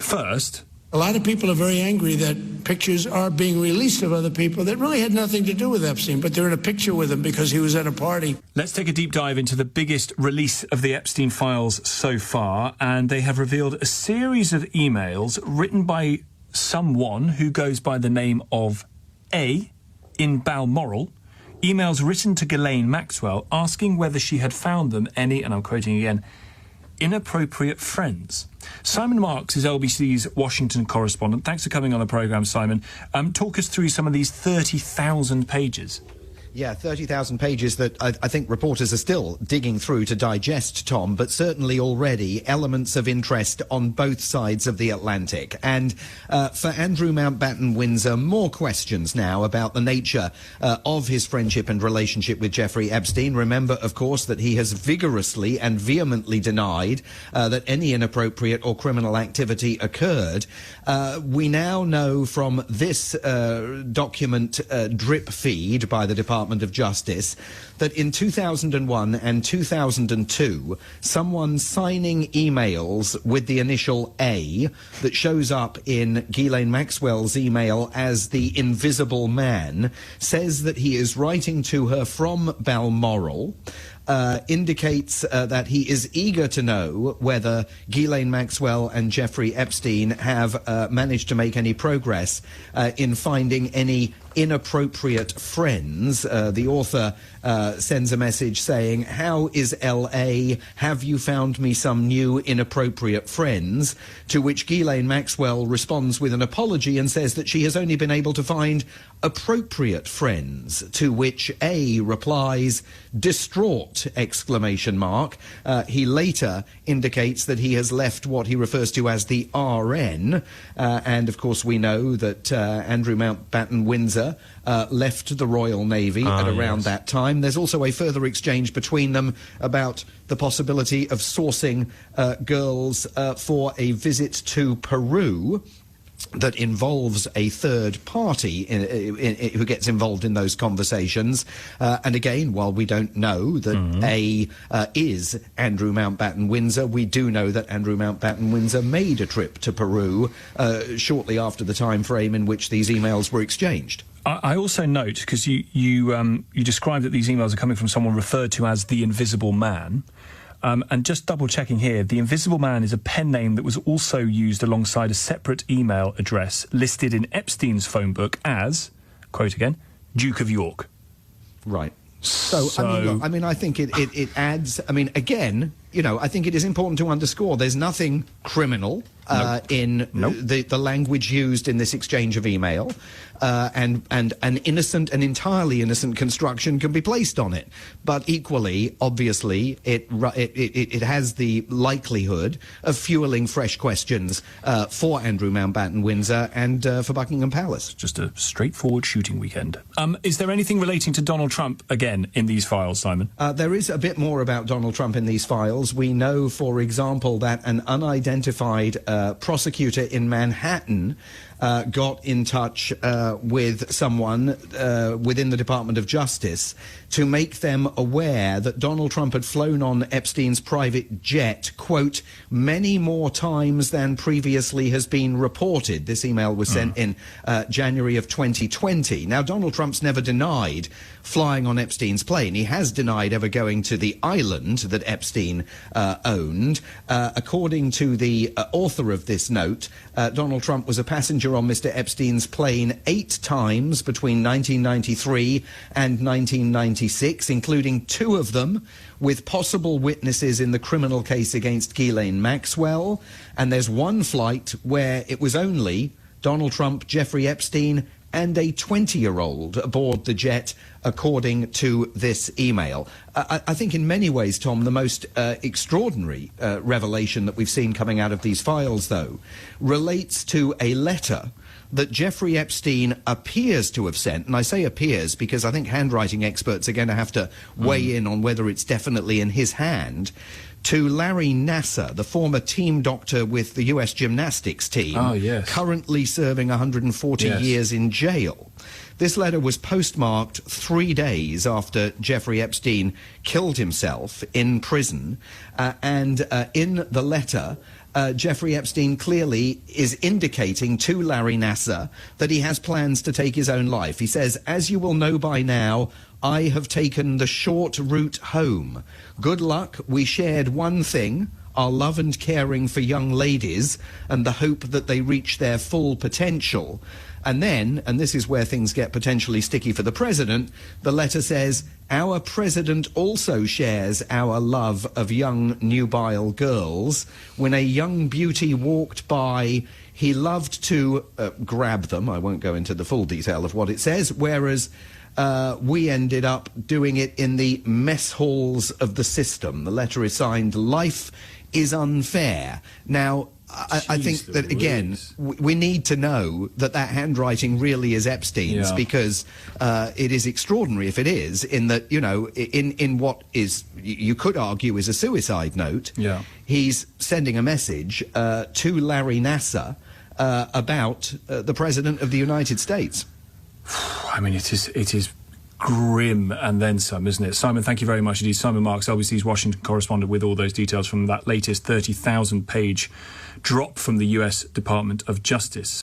First, a lot of people are very angry that pictures are being released of other people that really had nothing to do with Epstein, but they're in a picture with him because he was at a party. Let's take a deep dive into the biggest release of the Epstein files so far, and they have revealed a series of emails written by someone who goes by the name of A in Balmoral, emails written to Ghislaine Maxwell asking whether she had found them any, and I'm quoting again, inappropriate friends. Simon Marks is LBC's Washington correspondent. Thanks for coming on the programme, Simon. Talk us through some of these 30,000 pages. Yeah, 30,000 pages that I think reporters are still digging through to digest, Tom, but certainly already elements of interest on both sides of the Atlantic. And for Andrew Mountbatten Windsor, more questions now about the nature of his friendship and relationship with Jeffrey Epstein. Remember, of course, that he has vigorously and vehemently denied that any inappropriate or criminal activity occurred. We now know from this document drip feed by the Department of Justice that in 2001 and 2002 someone signing emails with the initial A that shows up in Ghislaine Maxwell's email as the Invisible Man says that he is writing to her from Balmoral, indicates that he is eager to know whether Ghislaine Maxwell and Jeffrey Epstein have managed to make any progress in finding any inappropriate friends. The author sends a message saying, "How is LA? Have you found me some new inappropriate friends?" To which Ghislaine Maxwell responds with an apology and says that she has only been able to find appropriate friends, to which A replies, "Distraught!" exclamation mark. He later indicates that he has left what he refers to as the RN, and of course we know that Andrew Mountbatten Windsor left the Royal Navy at around that time. There's also a further exchange between them about the possibility of sourcing girls for a visit to Peru that involves a third party who gets involved in those conversations. And again, while we don't know that A is Andrew Mountbatten Windsor, we do know that Andrew Mountbatten Windsor made a trip to Peru shortly after the time frame in which these emails were exchanged. I also note, because you described that these emails are coming from someone referred to as the Invisible Man. And just double-checking here, the Invisible Man is a pen name that was also used alongside a separate email address listed in Epstein's phone book as, quote again, Duke of York. Right. So I mean, look, I think it adds, again, I think it is important to underscore there's nothing criminal in the language used in this exchange of email, and an innocent and entirely innocent construction can be placed on it. But equally, obviously, it has the likelihood of fueling fresh questions for Andrew Mountbatten Windsor and for Buckingham Palace. Just a straightforward shooting weekend. Is there anything relating to Donald Trump again in these files, Simon? There is a bit more about Donald Trump in these files. We know, for example, that an unidentified prosecutor in Manhattan got in touch with someone within the Department of Justice to make them aware that Donald Trump had flown on Epstein's private jet, quote, many more times than previously has been reported. This email was sent in January of 2020. Now, Donald Trump's never denied flying on Epstein's plane. He has denied ever going to the island that Epstein owned. According to the author of this note, Donald Trump was a passenger on Mr. Epstein's plane 8 times between 1993 and 1996, including 2 of them with possible witnesses in the criminal case against Ghislaine Maxwell. And there's one flight where it was only Donald Trump, Jeffrey Epstein, and a 20-year-old aboard the jet, according to this email. I think in many ways, Tom, the most extraordinary revelation that we've seen coming out of these files, though, relates to a letter that Jeffrey Epstein appears to have sent, and I say appears because I think handwriting experts are going to have to weigh in on whether it's definitely in his hand, to Larry Nassar, the former team doctor with the US gymnastics team, currently serving 140 years in jail. This letter was postmarked 3 days after Jeffrey Epstein killed himself in prison, and in the letter, Jeffrey Epstein clearly is indicating to Larry Nassar that he has plans to take his own life. He says, "As you will know by now, I have taken the short route home. Good luck. We shared one thing, our love and caring for young ladies and the hope that they reach their full potential." And then, and this is where things get potentially sticky for the president, the letter says, "Our president also shares our love of young nubile girls. When a young beauty walked by, he loved to grab them." I won't go into the full detail of what it says, whereas we ended up doing it in the mess halls of the system. The letter is signed, "Life is unfair." Now, I think that, again, we need to know that that handwriting really is Epstein's, because it is extraordinary if it is, in that, you know, in what is, you could argue, is a suicide note. Yeah. He's sending a message to Larry Nassar about the President of the United States. I mean, it is grim and then some, isn't it? Simon, thank you very much indeed. Simon Marks, LBC's Washington correspondent, with all those details from that latest 30,000-page drop from the US Department of Justice.